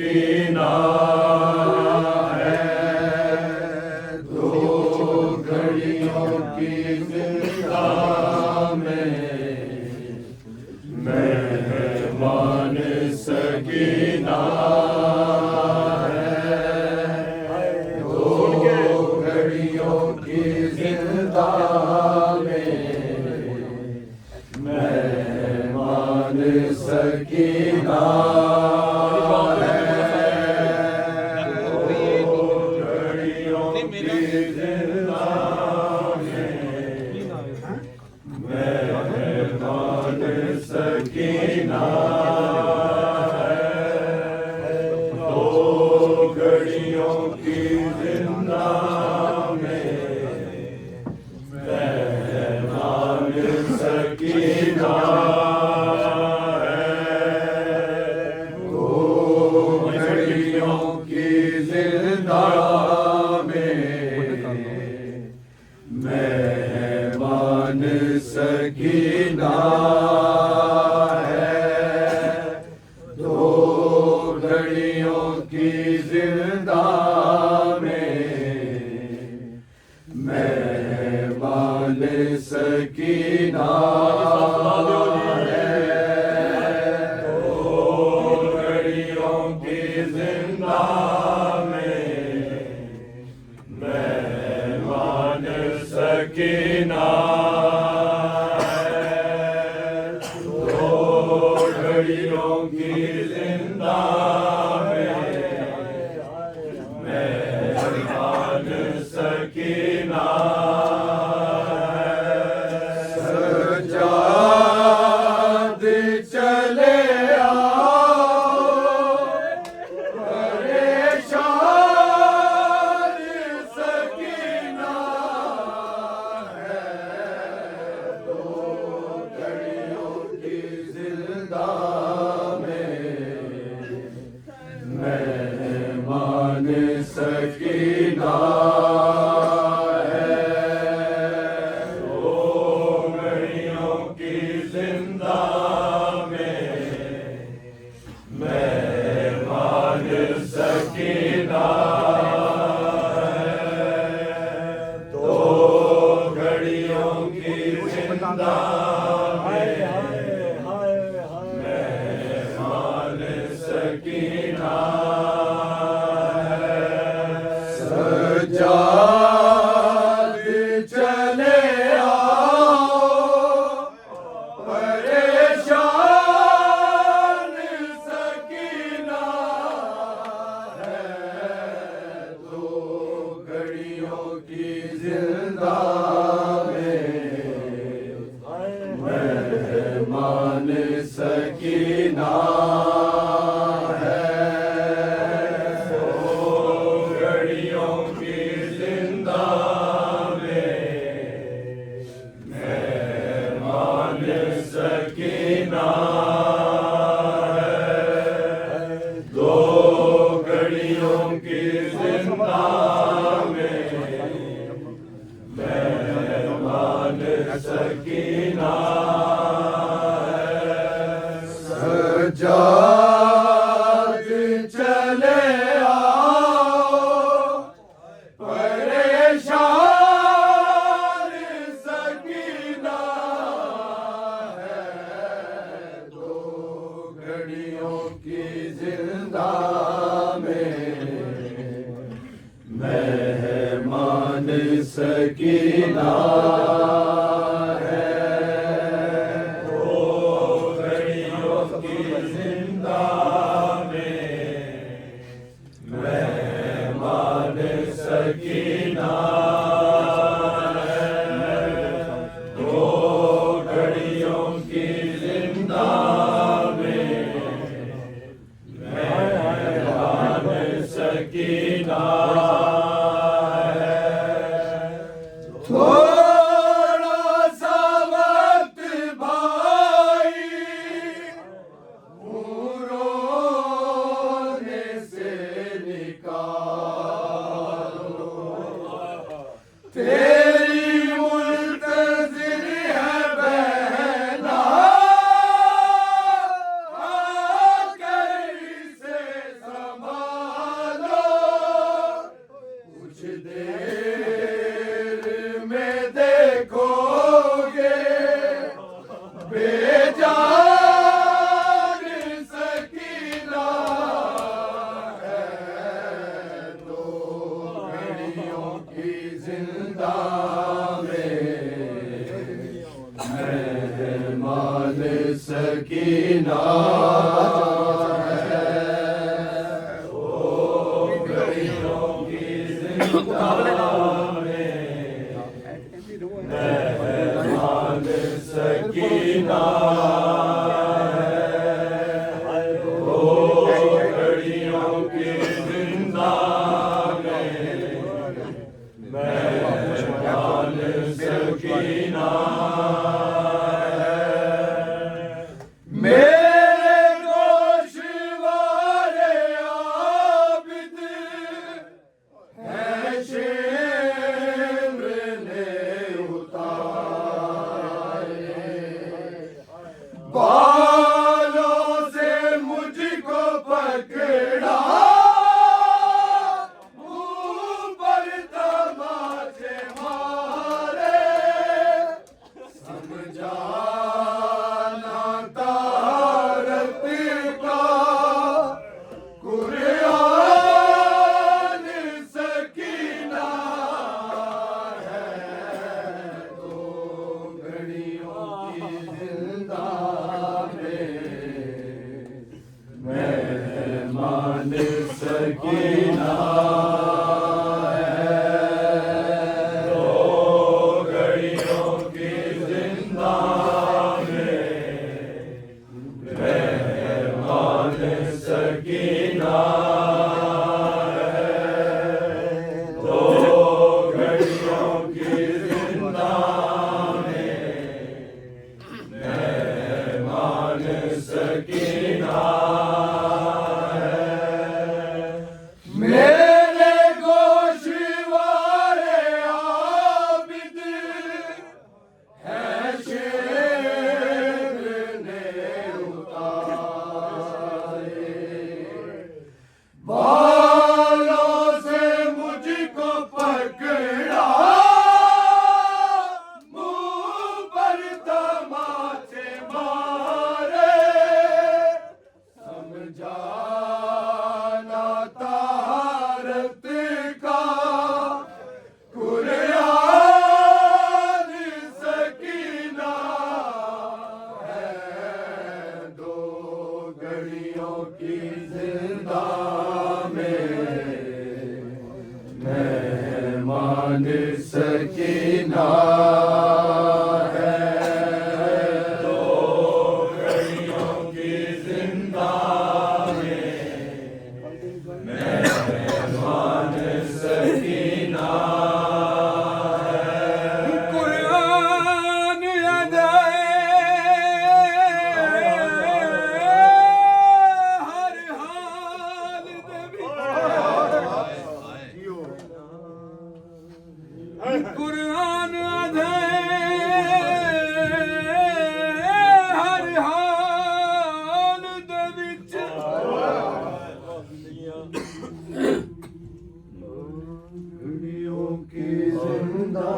सकीना है, दो घड़ियों की जिंदा में मेहमान सकीना है, दो घड़ियों की जिंदा में मेहमान सकीना सकीना है, दो घड़ियों की जिंदा में मेहमान सकीना है, दो घड़ियों की जिंदा में मेहमान सकीना की जिंदा में मेहमान सकीना है, दो घड़ियों की जिंदा में मेहमान सकीना है, दो घड़ियों की जिंदा सकीना सजाद चले आओ, परेशान सकीना है, दो घड़ियों की जिंदा में मेहमान सकीना सकीना है, दो घड़ियों की जिंदा में मेहमान सकीना है, सजाद चले आओ, परेशान सकीना की जिंदा में मेहमान सकीना है, दो घड़ियों की जिंदा में मेहमान सकीना है, दो घड़ियों की जिंदा सकीना है, सजाद चले आओ, परेशान सकीना है, दो घड़ियों की जिंदा में मेहमान सकीना सकीना है, दो घड़ियों की जिंदा में मेहमान सकीना है, दो सकीना है, ओ घड़ियों की जिंदा में मेहमान सकीना है, ओ घड़ियों की जिंदा में मेहमान सकीना मेरे गोशवारे आबिद है शेर ने उतारे, बालों से मुझको पकड़ा मुंह पर तमाचे मारे, समझाना तारत का कुरान सकीना है, दो घड़ियों की जिंदा में मेहमान सकीना है, दो घड़ियों की जिंदा में मेहमान सकीना है, दो घड़ियों की जिंदा में मेहमान सकीना है, मेरे गोशवारे आबिद है शेर ने उतारे, बालों से मुझको पकड़ा मुंह पर तमाचे मारे, समझाना तारत का कुरान सकीना है, दो घड़ियों की जिंदा में मेहमान सकीना है, दो घड़ियों की जिंदा में मेहमान सकीना है, कुरान अदाए हर हाल दे विच, कुरान अदाए हर हाल दे विच, घड़ियों की जिंदा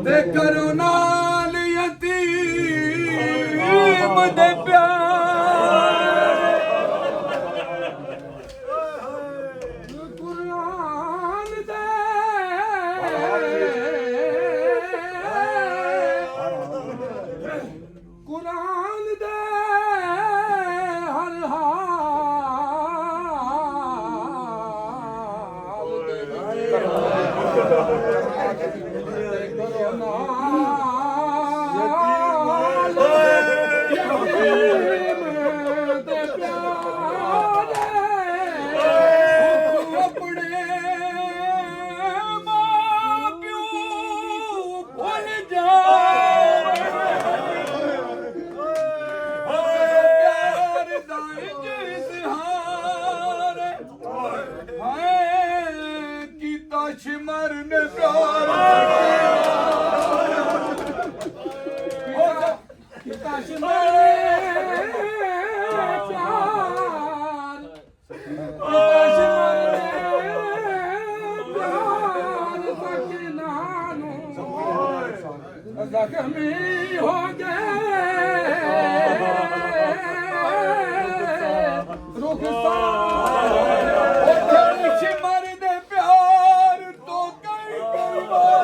ते करो नाल यतीम दे प्यार, कुरान दे कुरान दे हर हाल दे मरने प्यार जख्मी हो गए रुखसार मर दे प्यार तो कई कई बार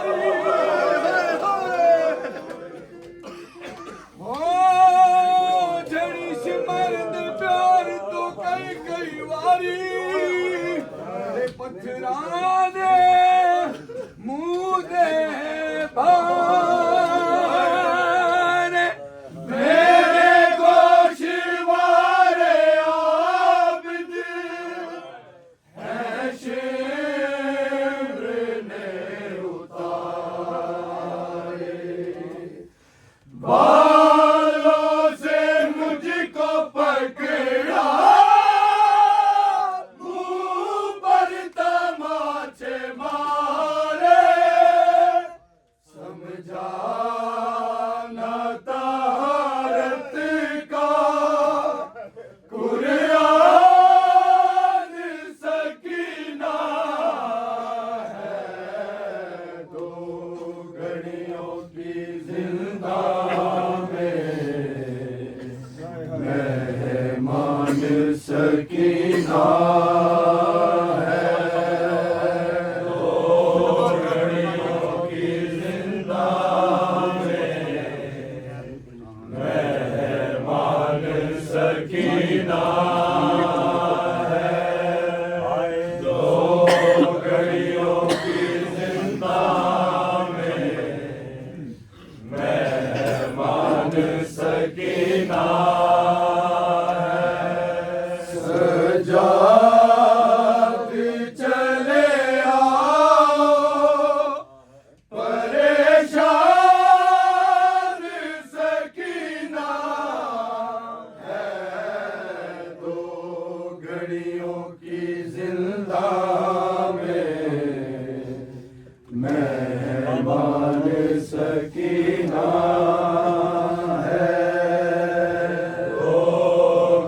मारी ते पत्थरां दे मुंह दे बाण मेरे गोशवारे आबिद है शिम्र ने उतारे बालों से मुझको पकड़ा मुंह पर तमाचे मारे समझा न तारत का कुरान सकीना है दो घड़ियों की जिंदा मेहमान सकीना है दो घड़ियों की जिंदा मेहमान सकीना है दो घड़ियों की जिंदा मेहमान सकीना सजाद चले आओ परेशान सकीना है दो घड़ियों की जिंदा मेहमान सकीना है दो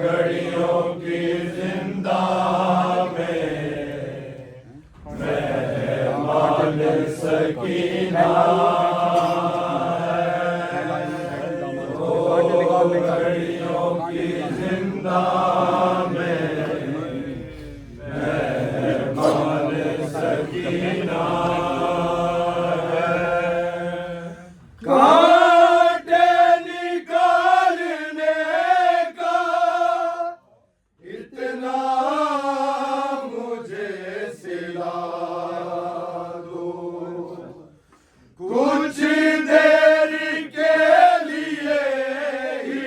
घड़ियों की जिंदा मेहमान सकीना दो घड़ियों की जिंदा मेहमान सकीना कांटे निकालने का इतना मुझे सिला दो कुछ देर के लिए ही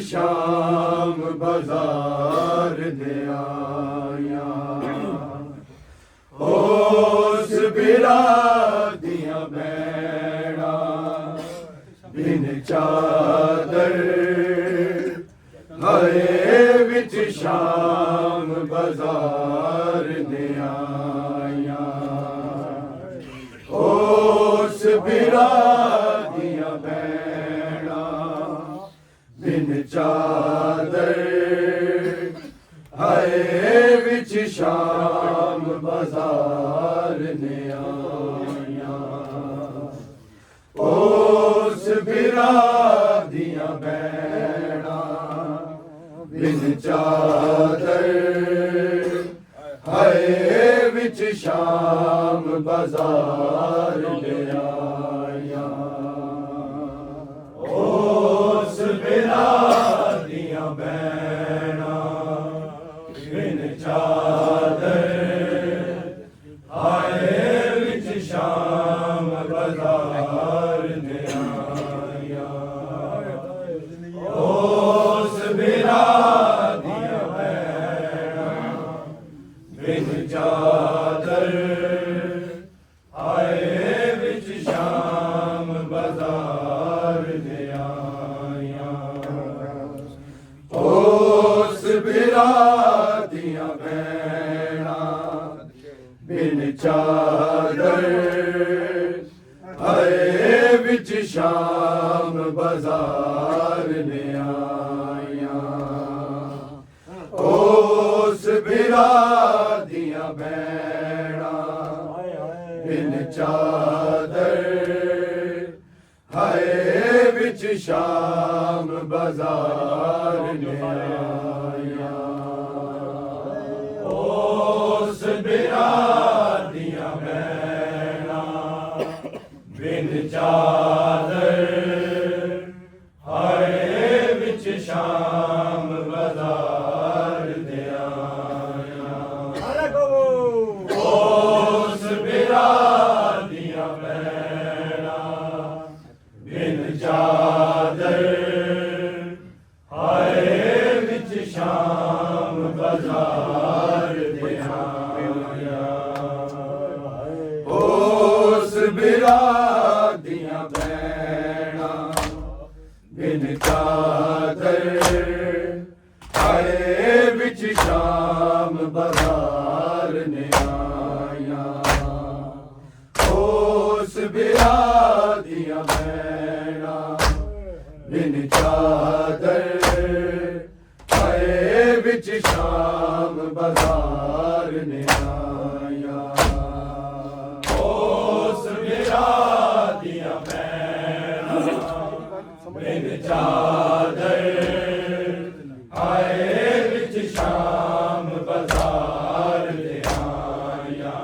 शाम बाजार दे आया उस बिरा दिया बैड़ा बिन चादर हाय विच शाम बाजार दे आया उस बिरा दिया बैड़ा बिन चादर हाय विच शाम बाजार ने आया उस बिरा दिया बैड़ा बिन चादर हाय विच शाम बाजार ने आया उस बिरा दिया बैड़ा बिन चादर हाय विच शाम बाजार ने आया उस बिरा दिया बैड़ा बिन चादर हाय विच शाम बाजार ने आया उस बिरा दिया बैड़ा बिन चादर हाय विच शाम बाजार ने आया उस बिरा दिया बैड़ा बिन चादर हाय विच शाम बाजार ने आया उस बिरा दिया बैड़ा बिन चादर हाय विच शाम बाजार ने आया उस बिरा दिया बैड़ा बिन चादर हाय विच शाम बाजार दे आया उस बिरा दिया बैड़ा बिन चादर हाय विच शाम बाजार ने आया उस बिरा दिया बैड़ा बिन चादर हाय विच शाम बाजार ने आया उस बिरा दिया बैड़ा बिन चादर हाय विच शाम बाजार ने आया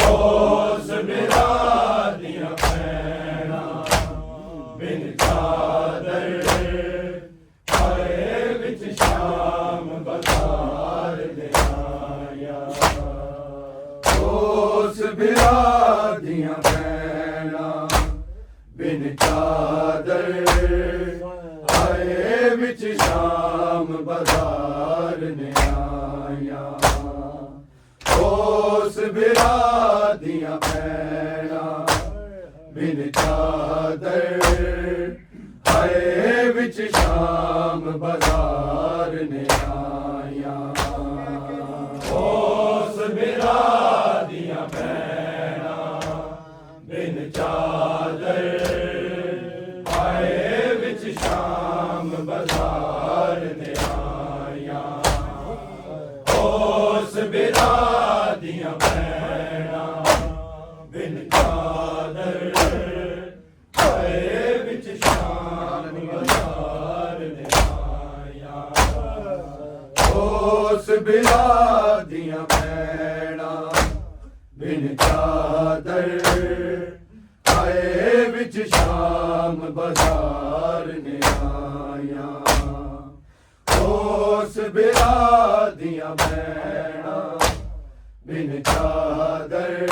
उस बिरा दिया बैड़ा बिन चादर हाय विच शाम बाजार ने आया उस बिरा दिया बैड़ा बिन चादर हाय विच शाम बाजार ने आया उस बिरा दिया बैड़ा बिन चादर हाय विच ਵਿੱਚ ਸ਼ਾਮ ਬਾਜ਼ਾਰ ਨੇ ਆਇਆ ਉਸ ਬਿਰਾ ਦੀਆਂ ਭੈਣਾਂ ਬਿਨ ਚਾਦਰ ਆਏ ਵਿੱਚ ਸ਼ਾਮ ਬਾਜ਼ਾਰ ਨੇ ਆਇਆ ਉਸ ਬਿਰਾ ਦੀਆਂ ਭੈਣਾਂ ਬਿਨ ਚਾਦਰ ਆਏ ਵਿੱਚ ਸ਼ਾਮ ਬਾਜ਼ਾਰ ਨੇ ਆਇਆ ਉਸ ਬਿਰਾ ਦੀਆਂ ਭੈਣਾਂ ਬਿਨ ਚਾਦਰ ਆਏ ਵਿੱਚ ਸ਼ਾਮ ਬਾਜ਼ਾਰ ਨੇ ਆਇਆ ਉਸ ਬਿਰਾ ਦੀਆਂ ਭੈਣਾਂ ਬਿਨ ਚਾਦਰ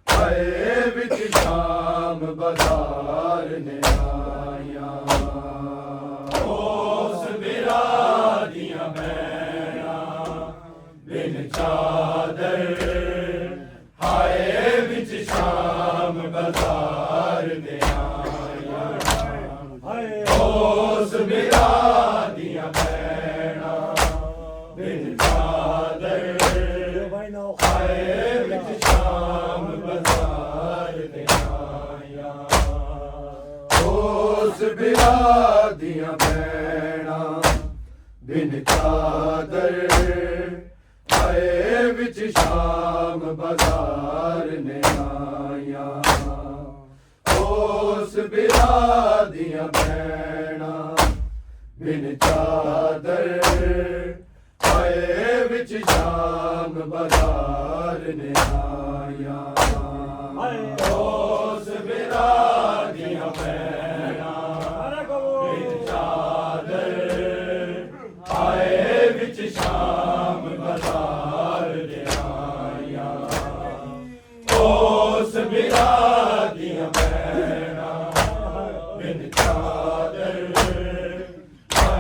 ਆਏ ਵਿੱਚ ਸ਼ਾਮ ਬਾਜ਼ਾਰ ਨੇ ਆਇਆ ਉਸ ਬਿਰਾ ਦੀਆਂ ਭੈਣਾਂ ਬਿਨ ਚਾਦਰ ਆਏ ਵਿੱਚ ਸ਼ਾਮ ਬਾਜ਼ਾਰ ਨੇ ਆਇਆ ਉਸ ਬਿਰਾ ਦੀਆਂ ਭੈਣਾਂ ਬਿਨ ਚਾਦਰ ਆਏ ਵਿੱਚ ਸ਼ਾਮ ਬਾਜ਼ਾਰ ਨੇ ਆਇਆ ਉਸ ਬਿਰਾ ਦੀਆਂ ਭੈਣਾਂ ਬਿਨ ਚਾਦਰ ਆਏ ਵਿੱਚ ਸ਼ਾਮ ਬਾਜ਼ਾਰ ਨੇ ਆਇਆ ਉਸ ਬਿਰਾ ਦੀਆਂ ਭੈਣਾਂ ਬਿਨ ਚਾਦਰ ਆਏ ਵਿੱਚ ਸ਼ਾਮ ਬਾਜ਼ਾਰ ਨੇ ਆਇਆ ਉਸ ਬਿਰਾ ਦੀਆਂ ਭੈਣਾਂ ਬਿਨ ਚਾਦਰ ਆਏ ਵਿੱਚ ਸ਼ਾਮ ਬਾਜ਼ਾਰ ਨੇ ਆਇਆ ਉਸ ਬਿਰਾ ਦੀਆਂ ਭੈਣਾਂ ਬਿਨ ਚਾਦਰ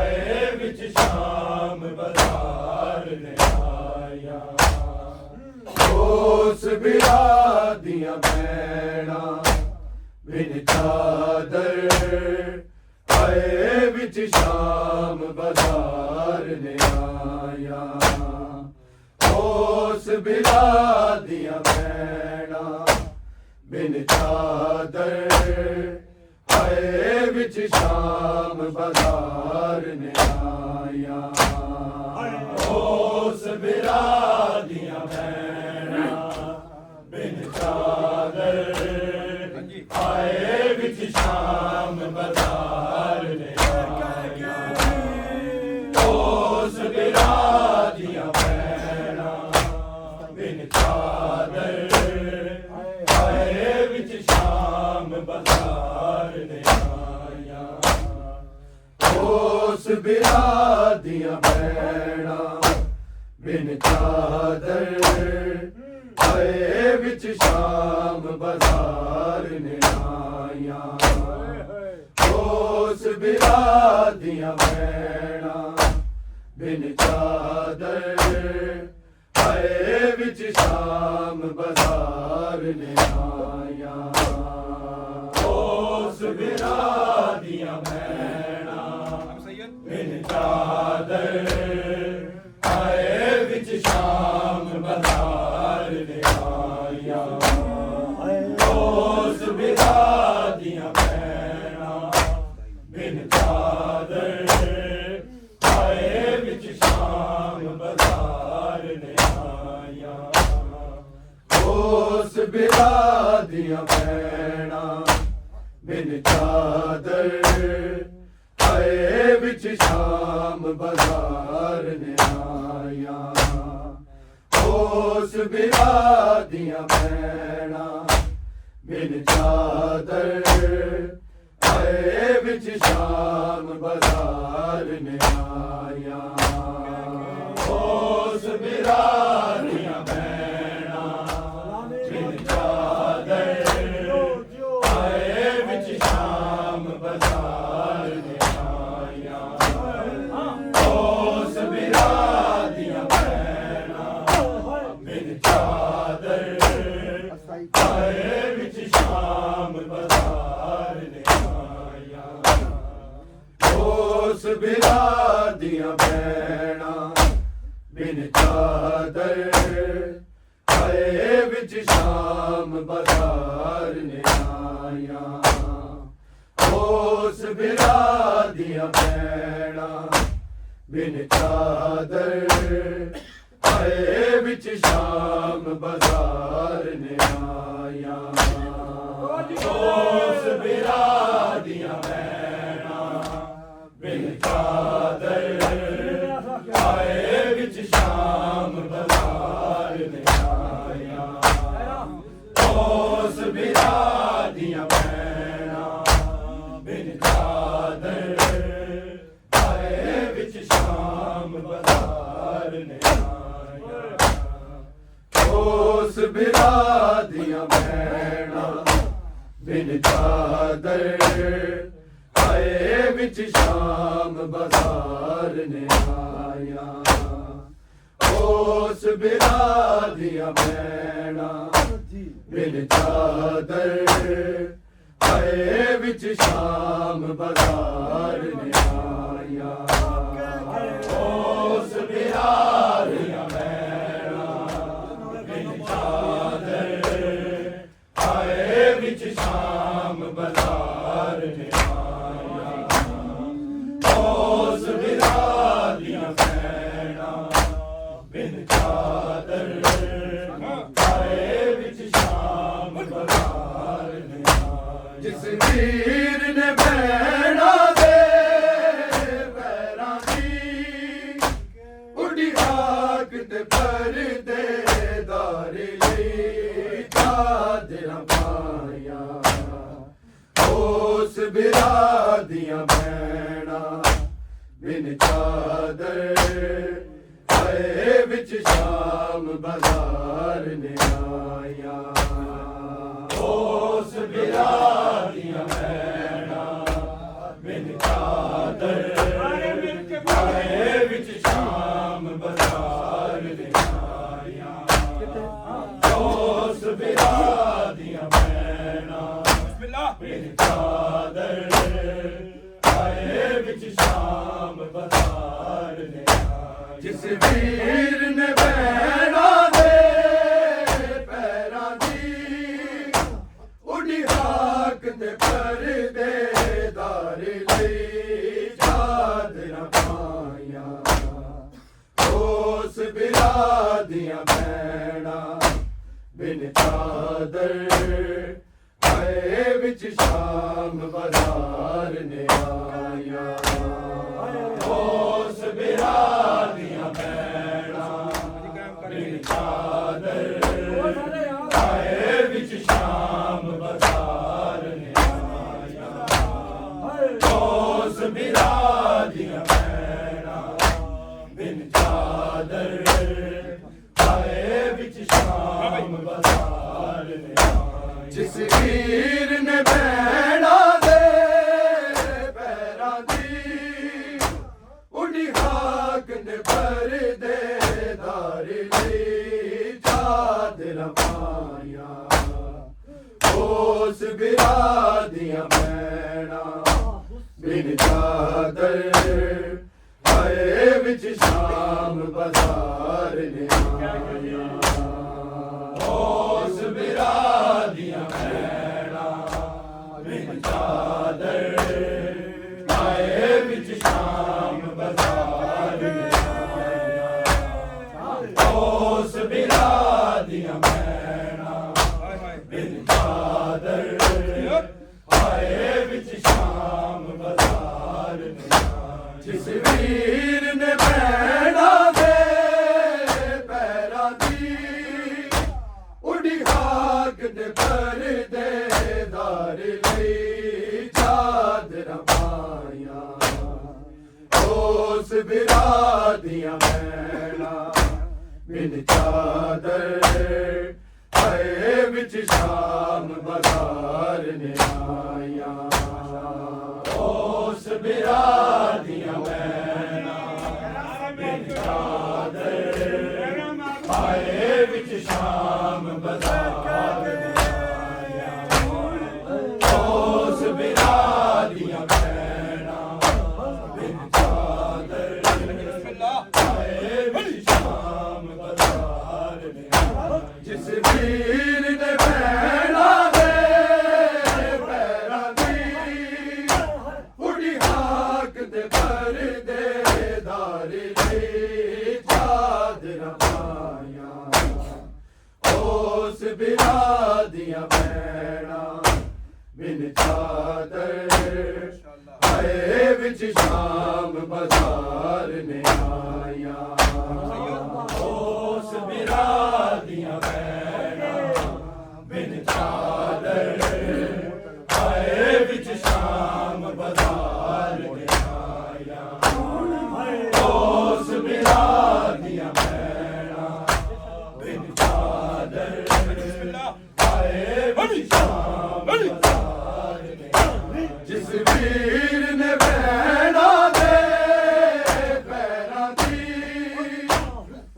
ਆਏ ਵਿੱਚ ਸ਼ਾਮ ਬਾਜ਼ਾਰ ਨੇ ਆਇਆ ਉਸ ਬਿਰਾ ਦੀਆਂ ਭੈਣਾਂ ਬਿਨ ਚਾਦਰ ਆਏ ਵਿੱਚ ਸ਼ਾਮ ਬਾਜ਼ਾਰ ਨੇ ਆਇਆ ਉਸ ਬਿਰਾ ਦੀਆਂ ਭੈਣਾਂ ਬਿਨ ਚਾਦਰ ਆਏ ਵਿੱਚ ਸ਼ਾਮ ਬਾਜ਼ਾਰ ਨੇ ਆਇਆ ਉਸ ਬਿਰਾ ਦੀਆਂ ਭੈਣਾਂ ਬਿਨ ਚਾਦਰ ਆਏ ਵਿੱਚ ਸ਼ਾਮ ਬਾਜ਼ਾਰ ਨੇ ਆਇਆ ਉਸ ਬਿਰਾ ਦੀਆਂ ਭੈਣਾਂ ਬਿਨ ਚਾਦਰ ਆਏ ਵਿੱਚ ਸ਼ਾਮ ਬਾਜ਼ਾਰ ਨੇ ਆਇਆ ਉਸ ਬਿਰਾ ਦੀਆਂ ਭੈਣਾਂ ਬਿਨ ਚਾਦਰ ਆਏ ਵਿੱਚ ਸ਼ਾਮ ਬਾਜ਼ਾਰ ਨੇ ਆਇਆ ਉਸ ਬਿਰਾ ਦੀਆਂ ਭੈਣਾਂ ਬਿਨ ਚਾਦਰ ਆਏ ਵਿੱਚ ਸ਼ਾਮ ਬਾਜ਼ਾਰ ਨੇ ਆਇਆ ਉਸ ਬਿਰਾ ਦੀਆਂ ਭੈਣਾਂ ਬਿਨ ਚਾਦਰ ਆਏ ਵਿੱਚ ਸ਼ਾਮ ਬਾਜ਼ਾਰ ਨੇ ਆਇਆ ਉਸ ਬਿਰਾ ਦੀਆਂ ਭੈਣਾਂ ਬਿਨ ਚਾਦਰ ਆਏ ਵਿੱਚ ਸ਼ਾਮ ਬਾਜ਼ਾਰ ਨੇ ਆਇਆ ਉਸ ਬਿਰਾ ਦੀਆਂ ਭੈਣਾਂ ਬਿਨ ਚਾਦਰ ਆਏ ਵਿੱਚ ਸ਼ਾਮ ਬਾਜ਼ਾਰ ਨੇ ਆਇਆ ਉਸ ਬਿਰਾ ਦੀਆਂ ਭੈਣਾਂ ਬਿਨ ਚਾਦਰ ਆਏ ਵਿੱਚ ਸ਼ਾਮ ਬਾਜ਼ਾਰ ਨੇ ਆਇਆ ਉਸ ਬਿਰਾ ਦੀਆਂ ਭੈਣਾਂ ਬਿਨ ਚਾਦਰ ਆਏ ਵਿੱਚ ਸ਼ਾਮ ਬਾਜ਼ਾਰ ਨੇ ਆਇਆ ਉਸ ਬਿਰਾ ਦੀਆਂ ਭੈਣਾਂ ਬਿਨ ਚਾਦਰ ਆਏ ਵਿੱਚ ਸ਼ਾਮ ਬਾਜ਼ਾਰ ਨੇ ਆਇਆ बिन चादर आए विच शाम बाजार ने आया उस बिरा दियां भैना बिन चादर आए विच शाम बाजार ने आया उस बिरा दियां भैना बिन चादर आए विच शाम बाजार ने उस बिरा दियां भैना बिन चादर आए विच शाम बाजार ने आया उस बिरा दियां भैना बिन चादर आए विच शाम बाजार ने आया उस बिरा दियां भैना बिन चादर आए विच शाम बाजार ने आया उस बिरा दियां भैना बिन चादर आए विच शाम बाजार ने आया जिस वीर ने भैना दे पैरां दी उड़ी आग ते परदे दारी लई चादरां पाया उस बिरा दियां भैना बिन चादर आए विच शाम बाजार ने आया उस बिरा दियां भैना बिन चादर आए विच शाम बाजार ने आया उस बिरा दियां भैना बिन चादर आए विच शाम बाजार ने आया जिस वीर ने भैना दे पैरां दी उड़ी हाक ते परदे दारी लई चादरां पाया उस बिरा दियां भैना बिन चादर आए विच शाम बाजार ने आया उस बिरा दियां भैना बिन चादर आए विच शाम बाजार ने आया उस बिरा दियां भैना बिन चादर आए विच शाम बाजार ने आया जिस वीर ने भैना दे पैरां दी उड़ी हाक ने परदे दारी लई चादरां पाया उस बिरा दियां भैना बिन चादर आए विच शाम बाजार ने आया उस बिरा दियां भैना बिन चादर आए विच शाम बाजार ने आया उस बिरा दियां भैना बिन चादर आए विच शाम बाजार ने आया जिस वीर ने भैना दे पैरां दी उड़ी हाक ते परदे दारी लई चादरां पाया उस बिरा दियां भैना बिन चादर आए विच शाम बाजार ने आया उस बिरा दियां भैना बिन चादर आए विच शाम बाजार ने आया उस बिरा दियां भैना बिन चादर आए विच शाम बाजार ने आया जिस वीर ने भैना दे पैरां दी उड़ी हाक ते परदे दारी ਲਈ ਚਾਦਰਾਂ ਪਾਈਆਂ ਉਸ ਬਿਰਾ ਦੀਆਂ ਭੈਣਾਂ ਬਿਨ ਚਾਦਰ ਆਏ ਵਿੱਚ ਸ਼ਾਮ ਬਾਜ਼ਾਰ ਨੇ ਆਇਆ ਉਸ ਬਿਰਾ ਦੀਆਂ ਭੈਣਾਂ ਬਿਨ ਚਾਦਰ ਆਏ ਵਿੱਚ ਸ਼ਾਮ ਬਾਜ਼ਾਰ ਨੇ ਆਇਆ ਉਸ ਬਿਰਾ ਦੀਆਂ ਭੈਣਾਂ ਬਿਨ ਚਾਦਰ ਆਏ ਵਿੱਚ ਸ਼ਾਮ ਬਾਜ਼ਾਰ ਨੇ ਜਿਸ ਵੀਰ ਨੇ ਭੈਣਾਂ ਦੇ ਪੈਰਾਂ ਦੀ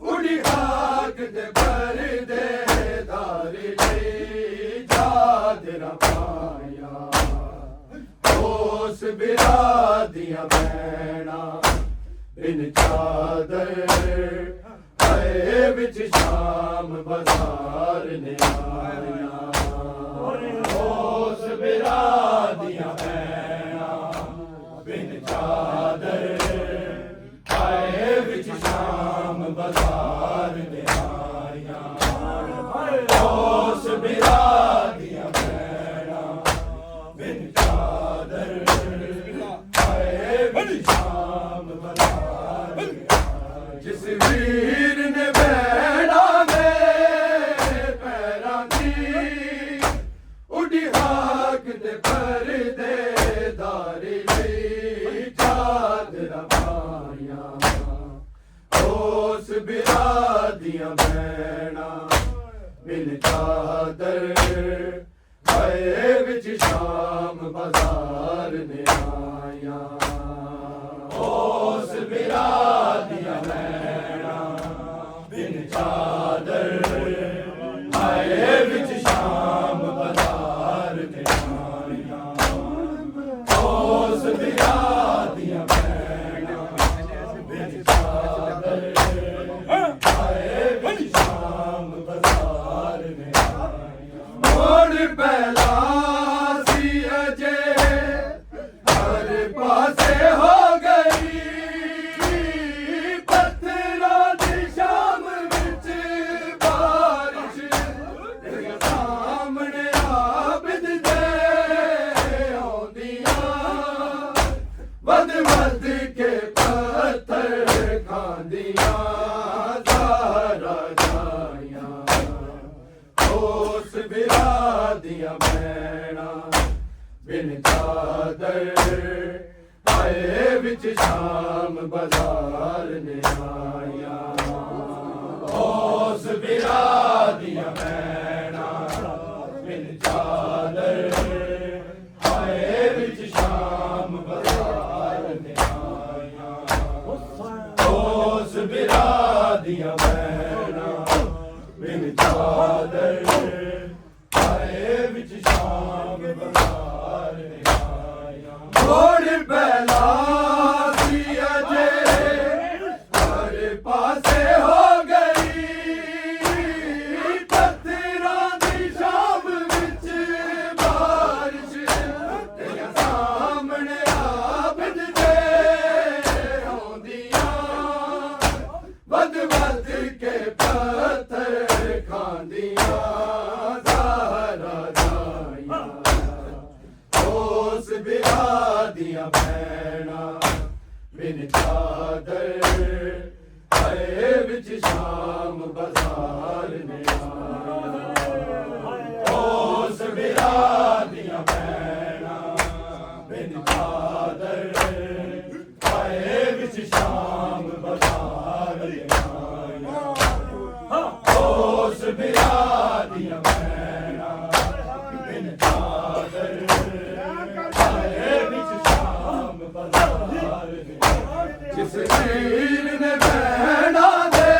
ਉਡੀ ਹਾਕ ਤੇ ਪਰਦੇ ਦਾਰੀ ਲਈ ਚਾਦਰਾਂ ਪਾਇਆ ਉਸ ਬਿਰਾ ਦੀਆਂ ਭੈਣਾਂ ਬਿਨ ਚਾਦਰ ਆਏ ਵਿੱਚ ਸ਼ਾਮ ਬਾਜ਼ਾਰ ਨੇ ਆਇਆ ਉਸ ਬਿਰਾ ਦੀਆਂ ਭੈਣਾਂ ਬਿਨ ਚਾਦਰ ਆਏ ਵਿੱਚ ਸ਼ਾਮ ਬਾਜ਼ਾਰ ਨੇ ਆਇਆ ਉਸ ਬਿਰਾ ਦੀਆਂ ਭੈਣਾਂ ਬਿਨ ਚਾਦਰ ਆਏ ਵਿੱਚ ਸ਼ਾਮ ਬਾਜ਼ਾਰ ਨੇ ਆਇਆ ਜਿਸ ਵੀਰ ਨੇ ਭੈਣਾਂ ਦੇ ਪੈਰਾਂ ਦੀ ਉਡੀ ਹਾਕ ਤੇ ਪਰਦੇ ਦਾਰੀ ਲਈ ਚਾਦਰਾਂ ਪਾਈਆਂ ਉਸ ਬਿਰਾ ਦੀਆਂ ਭੈਣਾਂ ਬਿਨ ਚਾਦਰ ਆਏ ਵਿੱਚ ਸ਼ਾਮ ਬਾਜ਼ਾਰ ਨੇ ਆਇਆ ਉਸ ਬਿਰਾ ਦੀਆਂ ਭੈਣਾਂ ਬਿਨ ਚਾਦਰ ਆਏ ਵਿੱਚ ਸ਼ਾਮ ਬਾਜ਼ਾਰ ਨੇ ਆਇਆ ਉਸ ਬਿਰਾ ਦੀਆਂ ਭੈਣਾਂ ਬਿਨ ਚਾਦਰ ਆਏ ਵਿੱਚ ਸ਼ਾਮ ਬਾਜ਼ਾਰ ਨੇ ਆਇਆ ਮੋੜ ਪਹਿਲਾ ਸੀ ਅਜੇ ਹਰ ਪਾਸੇ ਹੋ ਗਈ ਪੱਥਰਾਂ ਦੀ ਸ਼ਾਮ ਵਿੱਚ ਬਾਰਿਸ਼ ਤੇਰੇ ਸਾਹਮਣੇ ਆਬਦ ਦੇ ਆਉਂਦੀਆਂ ਵੱਧ ਵੱਧ ਕੇ ਪੱਥਰ ਖਾਂਦੀਆਂ ਸਾਰਾ ਜਾਈਆਂ ਉਸ ਬਿਰਾ ਦੀਆਂ ਭੈਣਾਂ ਬਿਨ ਚਾਦਰ ਆਏ ਵਿੱਚ ਸ਼ਾਮ ਬਾਜ਼ਾਰ ਨੇ ਆਇਆ ਉਸ ਬਿਰਾ ਦੀਆਂ ਭੈਣਾਂ ਬਿਨ ਚਾਦਰ ਆਏ ਵਿੱਚ ਸ਼ਾਮ ਬਾਜ਼ਾਰ ਨੇ ਆਇਆ ਉਸ ਬਿਰਾ ਦੀਆਂ ਭੈਣਾਂ ਬਿਨ ਚਾਦਰ ਆਏ ਵਿੱਚ ਸ਼ਾਮ ਬਾਜ਼ਾਰ ਨੇ ਆਇਆ ਮੋੜ ਪਹਿਲਾ ਸੀ ਅਜੇ ਹਰ ਪਾਸੇ ਹੋ ਗਈ ਪੱਥਰਾਂ ਦੀ ਸ਼ਾਮ ਵਿੱਚ ਬਾਰਿਸ਼ ਤੇਰੇ ਸਾਹਮਣੇ ਆਬਦ ਦੇ ਆਉਂਦੀਆਂ ਵੱਧ ਵੱਧ ਕੇ ਪੱਥਰ ਖਾਂਦੀਆਂ ਸਾਰਾ ਜਾਈਆਂ ਉਸ ਬਿਰਾ ਦੀਆਂ ਭੈਣਾਂ ਬਿਨ ਚਾਦਰ ਆਏ ਵਿੱਚ ਸ਼ਾਮ ਬਾਜ਼ਾਰ ਨੇ ਆਇਆ ਉਸ ਬਿਰਾ ਦੀਆਂ ਭੈਣਾਂ ਬਿਨ ਚਾਦਰ ਆਏ ਵਿੱਚ ਸ਼ਾਮ ਬਾਜ਼ਾਰ ਨੇ ਆਇਆ ਉਸ ਬਿਰਾ ਦੀਆਂ ਭੈਣਾਂ ਬਿਨ ਚਾਦਰ ਆਏ ਵਿੱਚ ਸ਼ਾਮ ਬਾਜ਼ਾਰ ਨੇ ਜਿਸ ਵੀਰ ਨੇ ਭੈਣਾਂ ਦੇ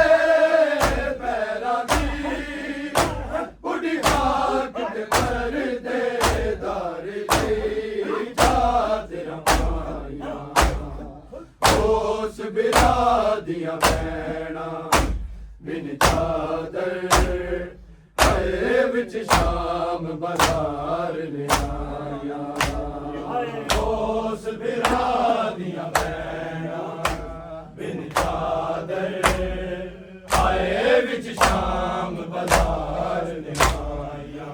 ਪੈਰਾਂ ਦੀ ਉਡੀ ਹਾਕ ਤੇ ਪਰਦੇ ਦਾਰੀ ਲਈ ਚਾਦਰਾਂ ਪਾਈਆਂ ਉਸ ਬਿਰਾ ਦੀਆਂ ਭੈਣਾਂ ਬਿਨ ਚਾਦਰ ਆਏ ਵਿੱਚ ਸ਼ਾਮ ਬਾਜ਼ਾਰ ਨੇ ਆਇਆ ਉਸ ਬਿਰਾ ਦੀਆਂ ਭੈਣਾਂ ਬਿਨ ਚਾਦਰ ਵਿੱਚ ਸ਼ਾਮ ਬਾਜ਼ਾਰ ਨੇ ਆਇਆ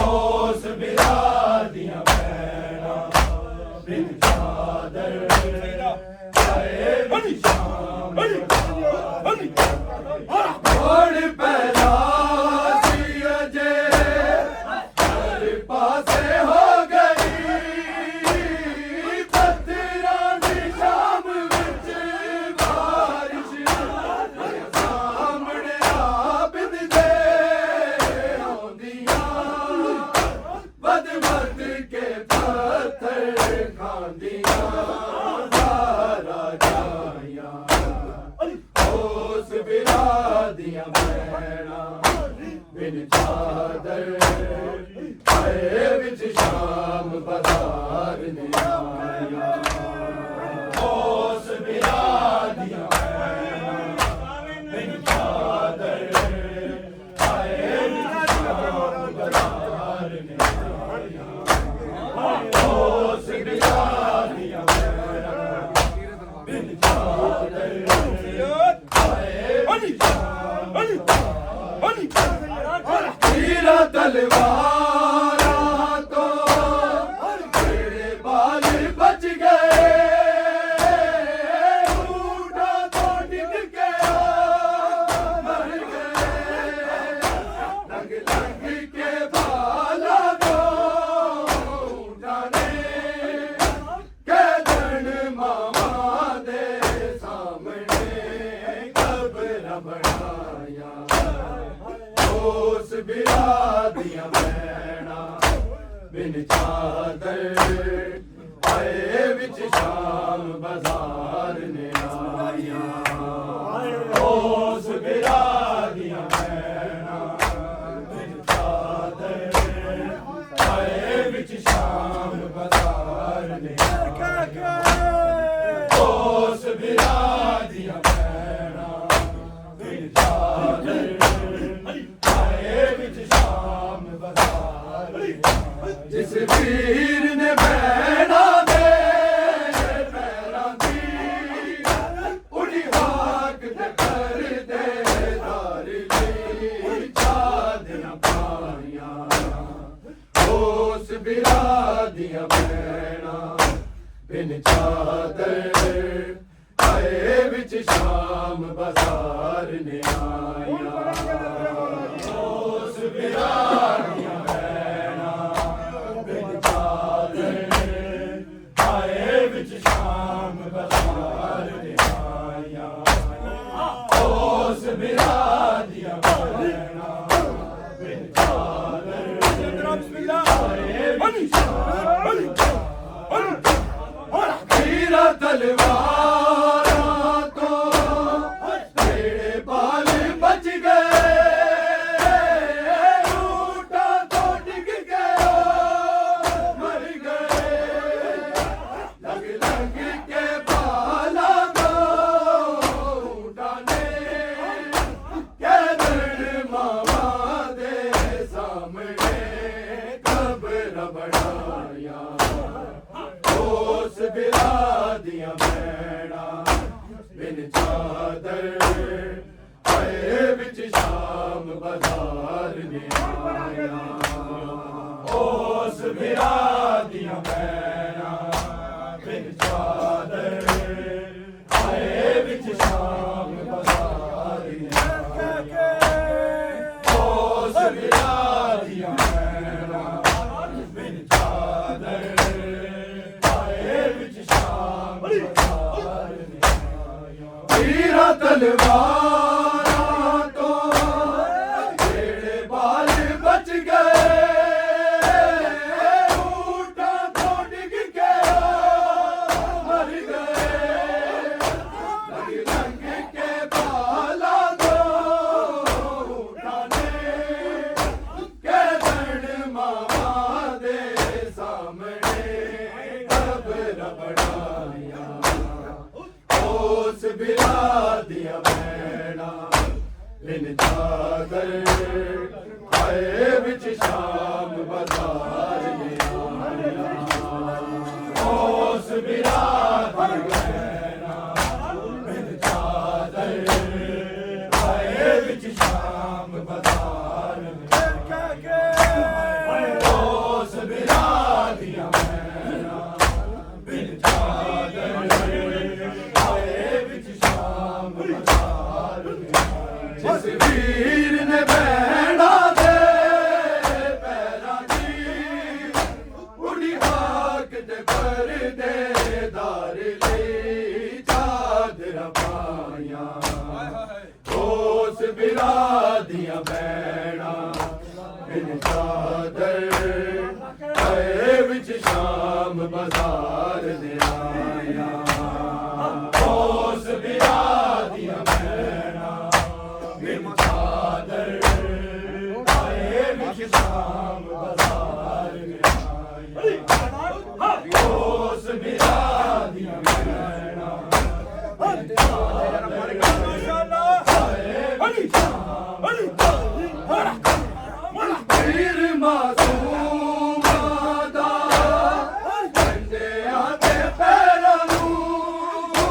ਉਸ ਬਿਰਾ ਦੀਆਂ ਭੈਣਾਂ ਬਿਨ ਚਾਦਰ ਆਏ ਵਿੱਚ ਸ਼ਾਮ ਹੋੜ ਪੈਦਾ ਸੀ ਅਜੇ ਹਰ ਪਾਸੇ ਹੋ ਗਈ ਪੱਥਰਾਂ ਦੀ ਸ਼ਾਮ ਵਿੱਚ ਬਾਰਿਸ਼ ਸਾਹਮਣੇ ਆਬਦ ਦੇ ਆਉਂਦੀਆਂ ਵੱਧ ਵੱਧ ਕੇ ਪੱਥਰ ਖਾਂਦੀਆਂ ਸਾਰਾ ਜਾਇਆ ਉਸ ਬਿਰਾ ਦੀਆਂ ਭੈਣਾਂ ਬਿਨ ਚਾਦਰ ਆਏ ਵਿੱਚ ਸ਼ਾਮ ਬਾਜ਼ਾਰ ਨੇ ਆਇਆ ਉਸ ਬਿਰਾ ਦੀਆਂ ਭੈਣਾਂ ਬਿਨ ਚਾਦਰ ਆਏ ਵਿੱਚ ਸ਼ਾਮ ਬਾਜ਼ਾਰ ਨੇ ਆਇਆ ਉਸ ਬਿਰਾ ਦੀਆਂ ਭੈਣਾਂ ਬਿਨ ਚਾਦਰ ਤੀਰਾ ਤਲਵਾਰਾਂ ਤੋਂ ਤੇਰੇ ਬਾਲ ਬਚ ਗਏ ਊਠਾਂ ਤੋਂ ਡਿੱਗ ਕੇ ਮਰ ਗਏ ਲੰਘ ਲੰਘ ਕੇ ਬਾਲਾਂ ਤੋਂ ਊਠਾਂ ਨੇ ਕੈਦਣ ਮਾਵਾਂ ਦੇ ਸਾਹਮਣੇ ਕਬਰਾਂ ਬਣਾਇਆ ਉਸ ਬਿਰਾ ਦੀਆਂ ਭੈਣਾਂ ਬਿਨ ਚਾਦਰ ਆਏ ਵਿੱਚ ਸ਼ਾਮ ਬਾਜ਼ਾਰ ਨੇ ਆਇਆ ਉਸ ਬਿਰਾ ਦੀਆਂ ਭੈਣਾਂ ਬਿਨ ਚਾਦਰ ਆਏ ਵਿੱਚ ਸ਼ਾਮ ਬਾਜ਼ਾਰ ਨੇ ਆਇਆ ਉਸ ਬਿਰਾ ਦੀਆਂ ਭੈਣਾਂ ਬਿਨ ਚਾਦਰ ਜਿਸ ਵੀਰ ਨੇ ਭੈਣਾਂ ਦੇ ਪੈਰਾਂ ਦੀ ਉਡੀ ਹਾਕ ਤੇ ਕਰਦੇ ਦਾਰ ਲਈ ਚਾਦਰਾਂ ਪਾਈਆਂ ਉਸ ਬਿਰਾ ਦੀਆਂ ਭੈਣਾਂ ਬਿਨ ਚਾਦਰ ਆਏ ਵਿੱਚ ਸ਼ਾਮ ਬਾਜ਼ਾਰ ਨੇ ਆਇਆ ਉਸ ਬਿਰਾ ਦੀਆਂ ਭੈਣਾਂ ਬਿਨ ਚਾਦਰ ਆਏ ਵਿੱਚ ਸ਼ਾਮ ਬਾਜ਼ਾਰ ਨੇ ਆਇਆ ਉਸ ਬਿਰਾ ਦੀਆਂ ਭੈਣਾਂ ਬਿਨ ਚਾਦਰ ਆਏ ਵਿੱਚ ਸ਼ਾਮ ਤੀਰਾ ਤਲਵਾਰਾਂ ਤੋਂ ਤੇਰੇ ਬਾਲ ਬਚ ਗਏ ਊਠਾਂ ਤੋਂ ਡਿੱਗ ਕੇ ਮਰ ਗਏ ਲੰਘ ਲੰਘ ਕੇ ਬਾਲਾਂ ਤੋਂ ਊਠਾਂ ਨੇ ਕੈਦਣ ਮਾਵਾਂ ਦੇ ਸਾਹਮਣੇ ਕਬਰਾਂ ਬਣਾਇਆ ਉਸ ਬਿਰਾ ਦੀਆਂ ਭੈਣਾਂ ਬਿਨ ਚਾਦਰ ਆਏ ਵਿੱਚ ਸ਼ਾਮ ਬਾਜ਼ਾਰ ਨੇ ਆਇਆ ਉਸ ਬਿਰਾ ਦੀਆਂ ਭੈਣਾਂ ਬਿਨ ਚਾਦਰ ਆਏ ਵਿੱਚ ਸ਼ਾਮ ਬਾਜ਼ਾਰ ਨੇ ਆਇਆ ਉਸ ਬਿਰਾ ਦੀਆਂ ਭੈਣਾਂ ਬਿਨ ਚਾਦਰ ਤੀਰਾ ਤਲਵਾਰਾਂ ਤੋਂ ਜਿਹੜੇ ਬਾਲ ਬਚ ਗਏ ਊਠਾਂ ਤੋਂ ਡਿੱਗ ਕੇ ਮਰ ਗਏ ਲੰਘ ਲੰਘ ਕੇ ਬਾਲਾਂ ਤੋਂ ਊਠਾਂ ਨੇ ਕੈਦਣ ਮਾਵਾਂ ਦੇ ਸਾਹਮਣੇ ਕਬਰਾਂ ਬਣਾਇਆ ਉਸ ਬਿਰਾ ਦੀਆਂ ਭੈਣਾਂ ਬਿਨ ਚਾਦਰ ਆਏ ਵਿੱਚ ਸ਼ਾਮ ਬਾਜ਼ਾਰ ਨੇ ਆਇਆ ਉਸ ਬਿਰਾ ਦੀਆਂ ਭੈਣਾਂ ਬਿਨ ਚਾਦਰ ਆਏ पाया दोस बिरा दिया बैणा बिन चादर आए विच शाम बाजार दे आया दोस बिरा दिया बैणा बिन चादर आए विच शाम बाजार दे आया दोस बिरा दिया बैणा पीर मासूम दा कंडियां ते पैरां नूं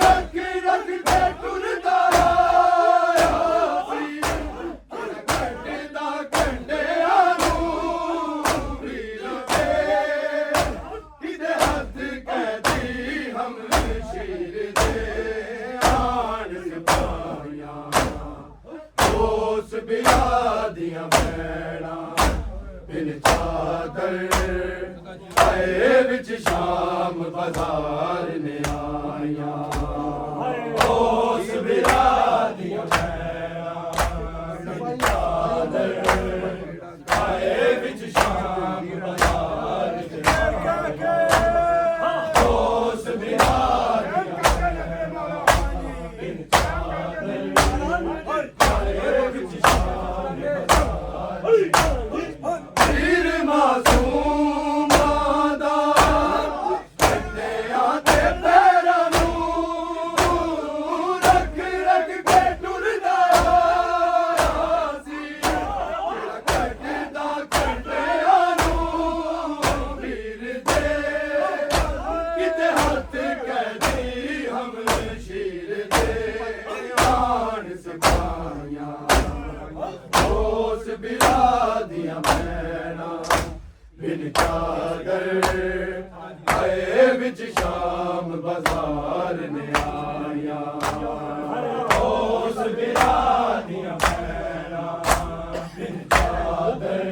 रख रख के टुरदा आया सी कटदा कंडियां नूं पीर दे किदे हथ कहदी हम शीर दे आन सिपाहियां दोस बिरा दिया बैणा बिन चादर आए विच शाम बाजार ने आया दोस बिरा दिया बैणा बिन चादर आए विच शाम बाजार ने आया दोस बिरा बिन चादर आए विच शाम पीर मासूम दा कंडियां ते पैरां नूं रख रख के टुरदा आया सी कटदा कंडियां नूं पीर दे किते हथ कहदी हम शीर दे आन सिपाहियां दोस बिरा दिया बैणा बिन चादर आए विच शाम बाजार ने आया दोस बिरा दिया बैणा बिन चादर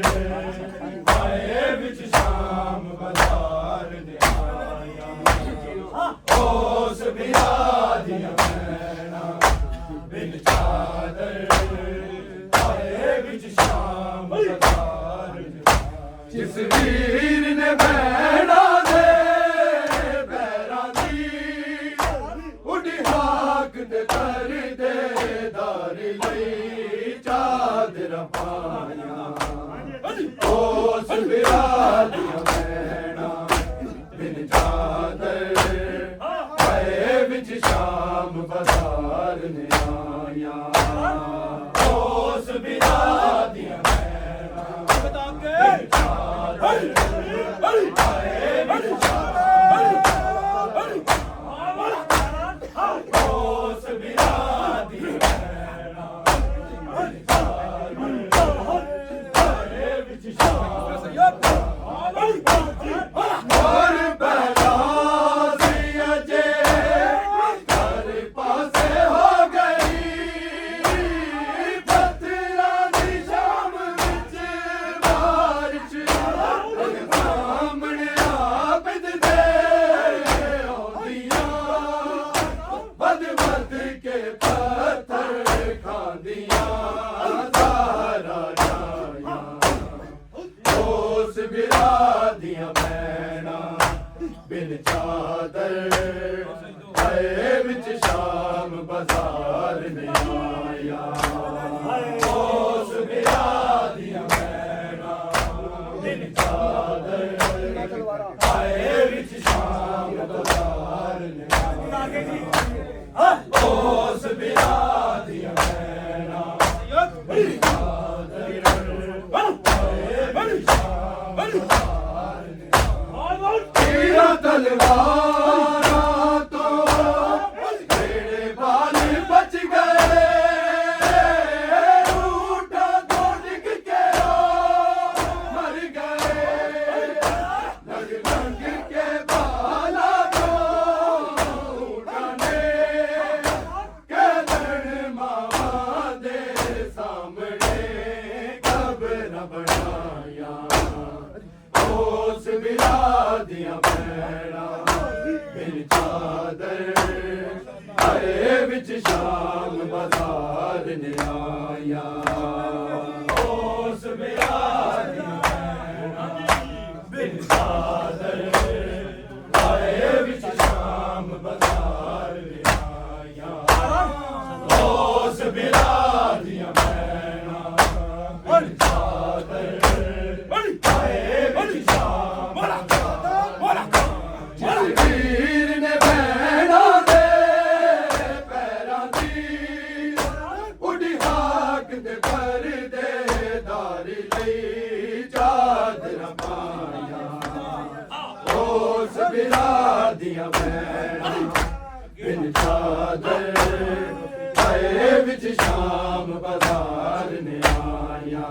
आए विच शाम बाजार ने आया दोस बिरा दिया बैणा बिन चादर जिस वीर ने बैणा दे पैरां दी उडी हाक ते कर दे दारी लई चादर पाया दोस बिरा दिया बैणा बिन चादर आए विच शाम बाजार ने आया दोस बिरा दिया बैणा बिन चादर आए विच शाम दोस बिरा दिया बैणा बिन चादर आए विच शाम और पैदा सी अजे घर पासे हो गई पत्थरां दी शाम विच बारिश सामने आबिद दे औंदियां बद बद के पत्थर खांदियां सारा जाया दोस बिरा दिया बैणा बिन चादर आए विच शाम बाजार ने आया दोस बिरा दिया बैणा बिन चादर आए विच शाम बाजार ने आया दोस बिरा दिया बैणा बिन चादर आए विच शाम बाजार ने तेरा तलवारां तो तेरे बाल बच गए ਵਿੱਚ ਸ਼ਾਮ ਬਾਜ਼ਾਰ ਨੇ ਆਇਆ ਉਸ ਵਿਆਹ ਦੀਆਂ ਭੈਣਾਂ ਬਿਨ ਚਾਦਰ ਆਏ ਵਿੱਚ ਸ਼ਾਮ ਬਾਜ਼ਾਰ ਨੇ ਆਇਆ ਉਸ ਵਿਆਹ ਦੀਆਂ ਭੈਣਾਂ ਬਿਨ ਚਾਦਰ ਆਏ ਵਿੱਚ ਸ਼ਾਮ ਵੀਰ ਨੇ ਭੈਣਾਂ ਦੇ ਪੈਰਾਂ ਦੀ ਉੱਡੀ ਹਾਕ ਦੇ ਪਰਦੇਦਾਰ ਲਈ ਚਾਦਰਾਂ ਪਾਈਆਂ ਉਸ ਵਿਰਾਹ ਦੀਆਂ ਭੈਣਾਂ ਬਿਨ ਚਾਦਰ ਆਏ ਵਿੱਚ ਸ਼ਾਮ ਬਾਜ਼ਾਰ ਨੇ ਆਇਆ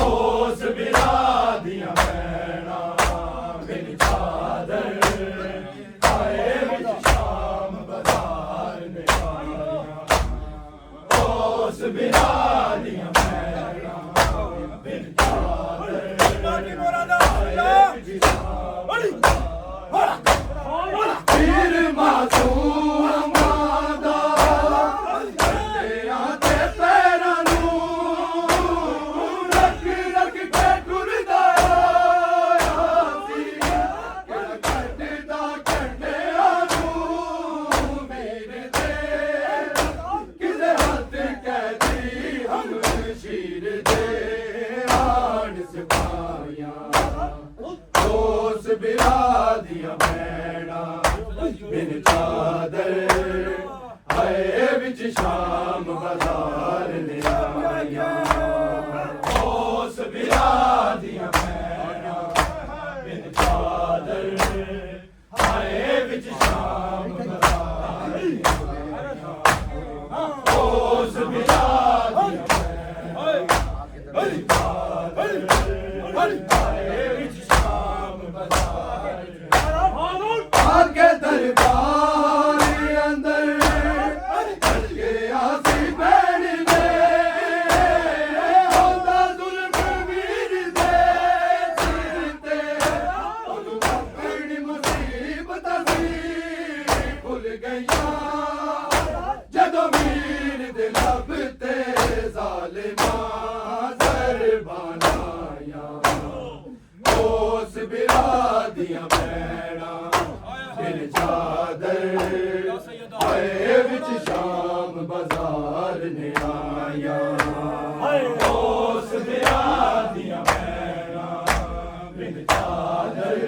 ਉਸ ਵਿਰਾਹ ਦੀਆਂ ਭੈਣਾਂ ਬਿਨ ਚਾਦਰ ਆਏ ਵਿੱਚ ਸ਼ਾਮ ਬਾਜ਼ਾਰ ਨੇ ਆਇਆ ਉਸ ਵਿਰਾਹ ਦੀਆਂ ਭੈਣਾਂ ਬਿਨ ਚਾਦਰ ਆਏ ਵਿੱਚ ਸ਼ਾਮ ਪੀਰ ਮਾਸੂਮਾਂ ਦਾ ਕੱਟਿਆਂ ਤੇ ਪੈਰਾਂ ਨੂੰ ਰੱਖ ਰੱਖ ਕੇ ਟੁਰਦਾ ਆਇਆ ਸੀ ਕਿਹੜਾ ਕੱਟਦਾ ਕੰਡਿਆਂ ਨੂੰ ਵੀਰ ਦੇ ਕਿਦੇ ਹੱਥ ਕੈਦੀ ਹਮ ਸ਼ੀਰ ਦੇ ਆਣ ਸਿਪਾਹੀਆਂ ਉਸ ਵਿਰਾਹ ਦੀਆਂ ਭੈਣਾਂ ਬਿਨ ਚਾਦਰ ਆਏ ਵਿੱਚ ਸ਼ਾਮ ਬਾਜ਼ਾਰ ਨੇ ਆਇਆ ਉਸ ਵਿਰਾਹ ਦੀਆਂ ਭੈਣਾਂ ਬਿਨ ਚਾਦਰ ਆਏ ਵਿੱਚ ਸ਼ਾਮ ਬਾਜ਼ਾਰ ਨੇ ਆਇਆ ਉਸ ਵਿਰਾਹ ਦੀਆਂ ਭੈਣਾਂ ਬਿਨ ਚਾਦਰ ਆਏ ਵਿੱਚ ਸ਼ਾਮ ਬਾਜ਼ਾਰ ਆਗੇ ਦਰਬਾਰ ਅੰਦਰ ਕੇ ਆਸੀ ਭੈਣ ਨੇ ਹੁੰਦਾ ਜ਼ੁਲਮ ਵੀਰ ਦੇ ਸਿਰ ਤੇ ਉਹਨੂੰ ਆਪਣੀ ਮੁਸੀਬਤਾਂ ਸੀ ਭੁੱਲ ਗਈਆਂ ਜਦੋਂ ਵੀਰ ਦੇ ਲੱਭ ਤੇ ਜ਼ਾਲਿਮਾਂ ਜ਼ਰਬਾਨਾਂ ਉਸ ਵਿਰਾਹ ਦੀਆਂ ਭੈਣਾਂ ਬਿਨ ਚਾਦਰ ਆਏ ਵਿੱਚ ਸ਼ਾਮ ਬਾਜ਼ਾਰ ਨੇ ਆਇਆ ਉਸ ਵਿਰਾਹ ਦੀਆਂ ਭੈਣਾਂ ਬਿਨ ਚਾਦਰ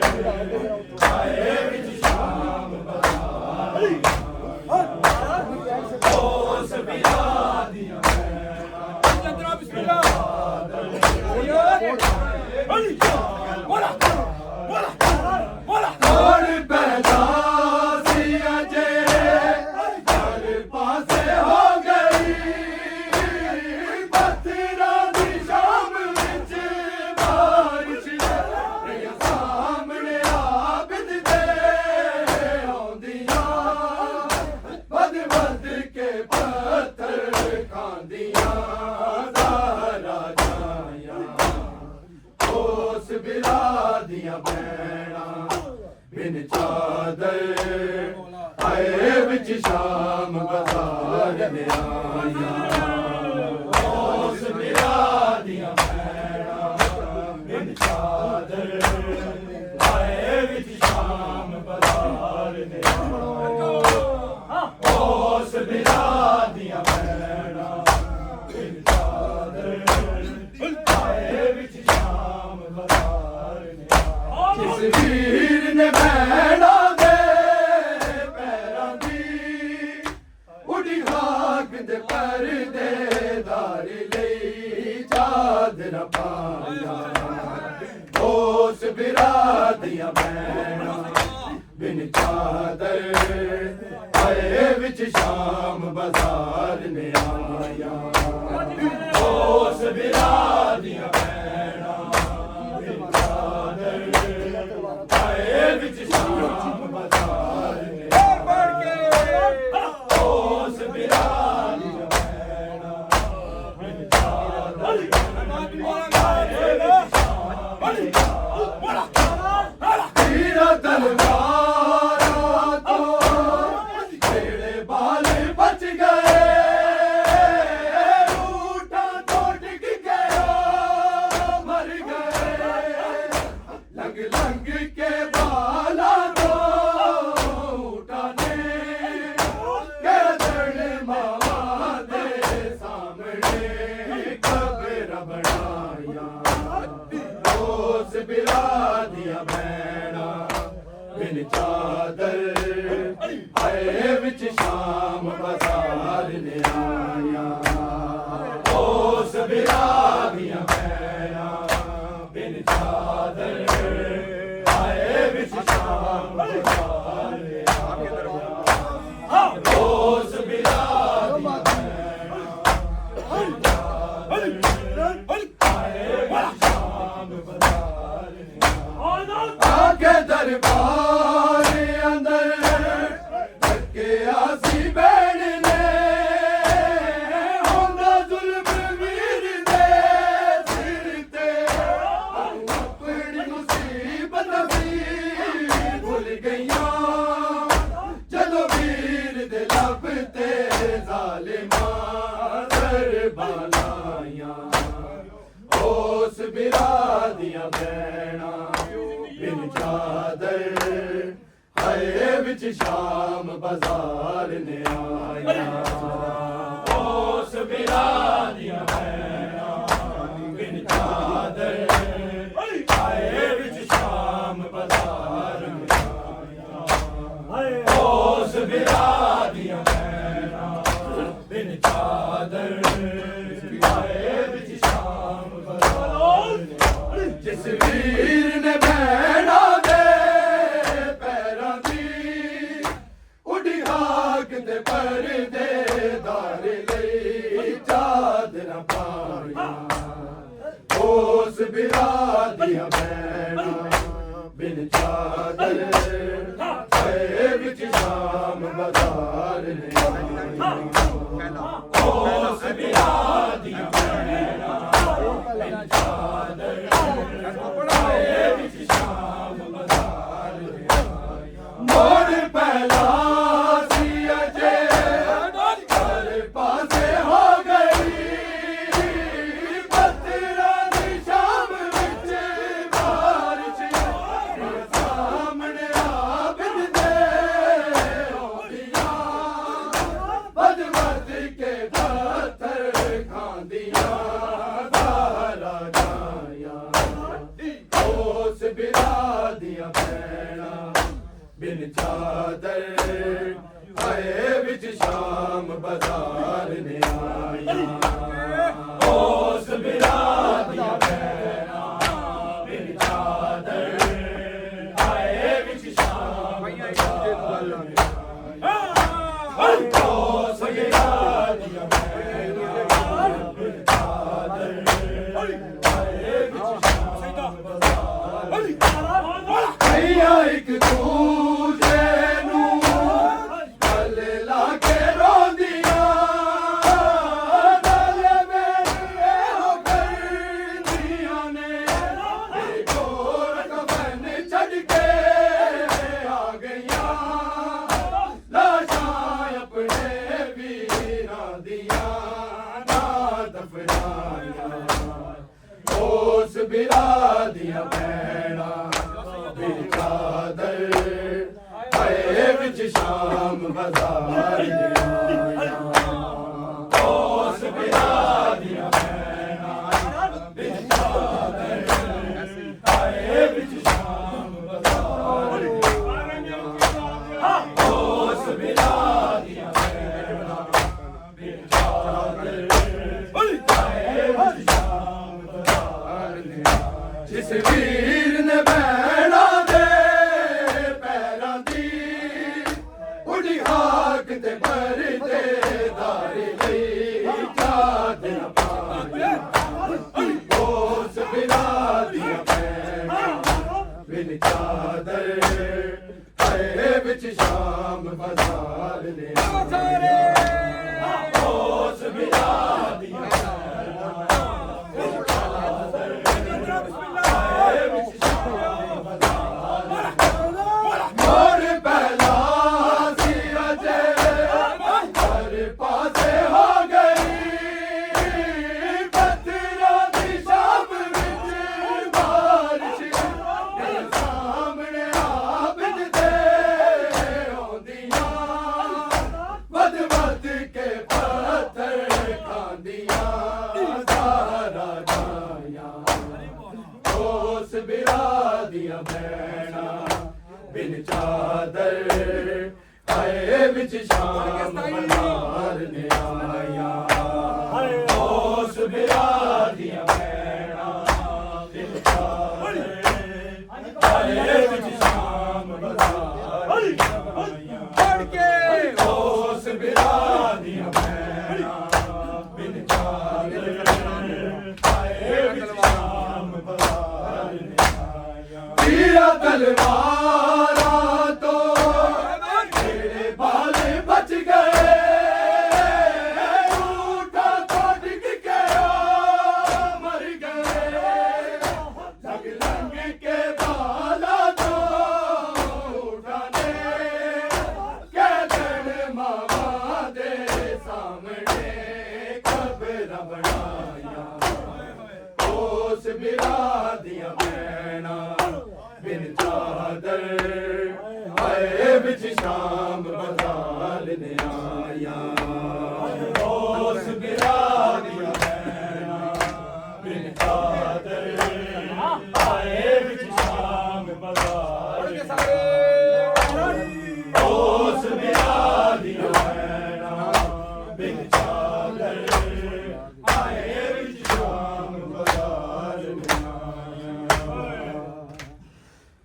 ਆਏ ਵਿੱਚ ਸ਼ਾਮ ਬਾਜ਼ਾਰ ਉਸ ਵਿਰਾਹ ਦੀਆਂ ਭੈਣਾਂ ਚੰਦਰਾ ਬਿਸਮਿਲ੍ਲਾ ਕੌਣ ਪੈਦਾ ਸੀ ਅਜੇ ਹਰ ਪਾਸੇ ਹੋ ਗਈ ਪੱਥਰਾਂ ਦੀ ਸ਼ਾਮ ਵਿੱਚ ਬਾਰਿਸ਼ ਰਿਆ ਸਾਹਮਣੇ ਆਬਦ ਦੇ ਆਉਂਦੀਆਂ ਵੱਧ ਵੱਧ ਕੇ ਪੱਥਰ ਖਾਂਦੀਆਂ ਜ਼ਾਰਾ ਜਾਇਆ ਉਸ ਵਿਰਾਹ ਦੀਆਂ ਭੈਣਾਂ ਬਿਨ ਚਾਦਰ ਆਏ ਵਿੱਚ ਸ਼ਾਮ ਬਾਜ਼ਾਰ ਨੇ ਆਇਆ ਉਸ ਵਿਰਾਹ ਦੀਆਂ ਭੈਣਾਂ ਬਿਨ ਚਾਦਰ ਆਏ ਵਿੱਚ ਸ਼ਾਮ ਬਾਜ਼ਾਰ ਨੇ ਆਇਆ ਉਸ ਵਿਰਾਹ ਦੀਆਂ ਭੈਣਾਂ ਬਿਨ ਚਾਦਰ ਆਏ ਵਿੱਚ ਸ਼ਾਮ ਬਾਜ਼ਾਰ ਨੇ ਜਿਸ ਵੀਰ ਨੇ ਭੈਣਾਂ ਦੇ ਪੈਰਾਂ ਦੀ ਉੱਡੀ ਹਾਕ ਦੇ ਪਰਦੇਦਾਰ ਲਈ ਚਾਦਰਾਂ ਪਾਈਆਂ ਉਸ ਵਿਰਾਹ ਦੀਆਂ ਭੈਣਾਂ ਬਿਨ ਚਾਦਰ ਆਏ ਵਿੱਚ ਸ਼ਾਮ ਬਾਜ਼ਾਰ ਨੇ ਆਇਆ ਉਸ ਵਿਰਾਹ ਦੀਆਂ ਭੈਣਾਂ ਬਿਨ ਚਾਦਰ ਆਏ ਵਿੱਚ ਸ਼ਾਮ ਬਾਜ਼ਾਰ ਨੇ ਉਸ ਵਿਰਾਹ ਦੀਆਂ ਭੈਣਾਂ ਬਿਨ ਚਾਦਰ ਆਏ ਵਿੱਚ ਸ਼ਾਮ ਤੀਰ ਤਲਵਾਰਾਂ ਤੋਂ ਜਿਹੜੇ ਬਾਲ ਦੀਆਂ ਭੈਣਾਂ ਬਿਨ ਚਾਦਰ ਆਏ ਵਿੱਚ ਸ਼ਾਮ ਬਾਜ਼ਾਰ ਨੇ ਆਇਆ ਉਸ ਬਿਰਾ ਦੀਆਂ ਭੈਣਾਂ ਬਿਨ ਚਾਦਰ ਆਏ ਵਿੱਚ ਸ਼ਾਮ ਬਾਜ਼ਾਰ ਨੇ ਆਇਆ ਉਸ ਬਿਰਾ आगे दरबार अंदर धक्के आसी बैठने होंदा जुल्म वीर दे सिर ते अपनी मुसीबत भी भुल गईयां जदों वीर दे लब ते जालिमां दरबारां उस बिरा दियां भैणां बिन चादर हाय विच शाम बाजार ने आया उस बिरा दियां भैणां बिन चादर हाय विच शाम बाजार ने आया उस बिरा दियां भैणां बिन चादर हाय विच शाम बाजार ने जिस वीर ने भैणा दे पैरां दी उड़ी हाक ते परदे दार लई चादरां पाईयां उस बिरा दियां भैणां बिन चादर हाय विच शाम बाजार ने आया उस बिरा दियां भैणां बिन चादर मोर पहला सी अजे हर पासे हो गई पत्थरां दी शाम विच बारिश सामने आबिद दे होंदियां बद बद के पत्थर खांदियां तारा जाया उस बिरा दियां भैणां बिन चादर आए विच शाम बाजार ने आया उस बिरा दियां भैणां बिन चादर आए विच शाम बाजार ने आया उस बिरा दियां भैणां बिन चादर आए विच शाम बाजार भैया एक दूजे नूं गले ला के रोंदियां गले मेरे हो करदियां ने एक और कफन छड़ के आ गईयां लाशां अपने वीरां दियां ना दफनाइयां उस बिरा दियां भैणां बिन चादर आए विच शाम बाजार ने आया उस बिरा दियां भैणां बिन चादर आए विच शाम बाजार ने आया उस बिरा दियां भैणां बिन चादर आए विच शाम बाजार ने आया जिस वीर ने भैणा दे पैरां दी उड़ी हाक ते परदे दार लई चादरां पाईयां उस बिरा दियां भैणां बिन चादर आए विच शाम बाजार ने आया उस बिरा दियां भैणां बिन चादर आए विच शाम बाजार मोर पहला सी अजे हर बिन चादर आए विच शाम बहार ने आया उस बिरादियां भैणा बिन चादर आए विच शाम बहार ने आया उस बिरादियां भैणा बिन चादर आए विच शाम बहार ने आया तीरा तलवारा तो तेरे भाले बच गए ऊठा तो डिग के मर गए लग लंग के बाला तो उठाने कैदन मामा दे सामने कब्र बनाया उस बिरादियां भैणा बिन चादर आए बिच शाम बहार ने आया उस बिरादियां भैणा बिन चादर आए बिच शाम बहार ने आया उस बिरादियां भैणा बिन चादर आए बिच शाम बहार ने आया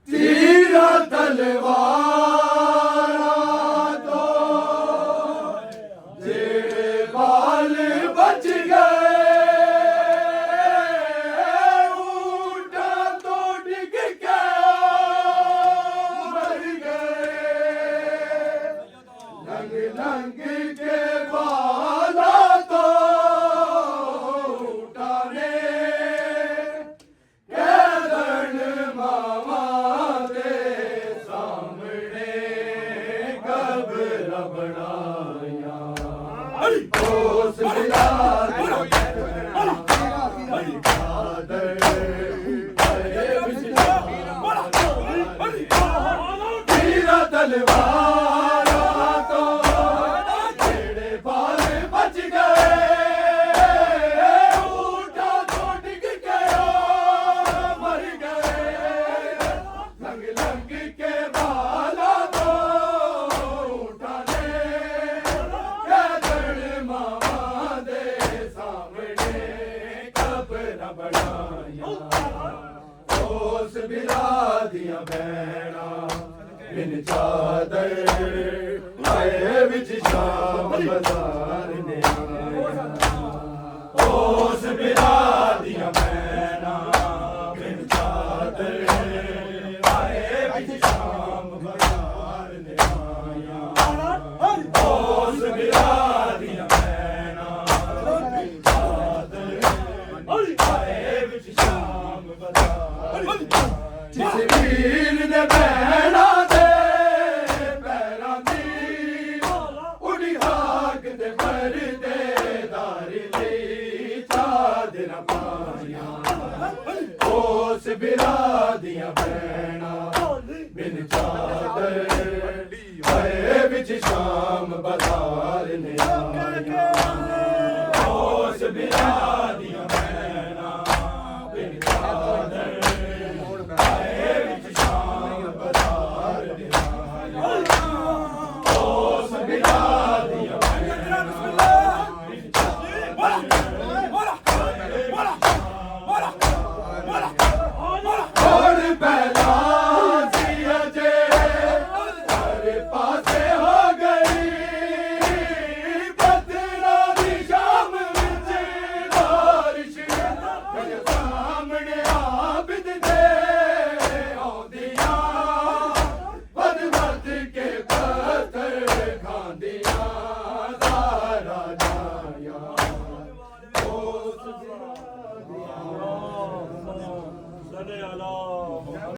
तीरा तलवारा तो जेड़े बाल बच गए ऊठा तो डिग के मर गए लंग लंग के बाला तो उठाने कैदन मामा दे सामने कब्र बनाया उस बिरादियां बिन चादर आए विच शाम बहार ने आया तीरा तलवारा तो जेड़े भाले बच गए ऊठा तो डिग के मर गए लंग लंग के बाला तो उठाने कैदन मामा दे सामने कब्र बनाया उस बिरादियां भैणा बिन चादर आए विच शाम बहार ने आया उस बिरादियां भैणा बिन चादर आए विच शाम बहार ने आया उस बिरादियां भैणा बिन चादर आए विच शाम बहार ने आया जिस वीर ने भैणा दे पैरां दी उड़ी हाक दे परदे दारी लई चादरां पाईयां उस बिरादियां भैणा बिन चादर आए विच शाम बहार ने आया उस बिरादियां भैणा बिन चादर आए विच शाम बहार ने आया उस बिरादियां भैणा बिन और पहला सी अजे हर पासे हो गई बदरा दी शाम विच बारिश मेरे सामने आबिद दे आउंदियां बद बद के पत्थर खांदियां सारा जाया उस सल्ले अला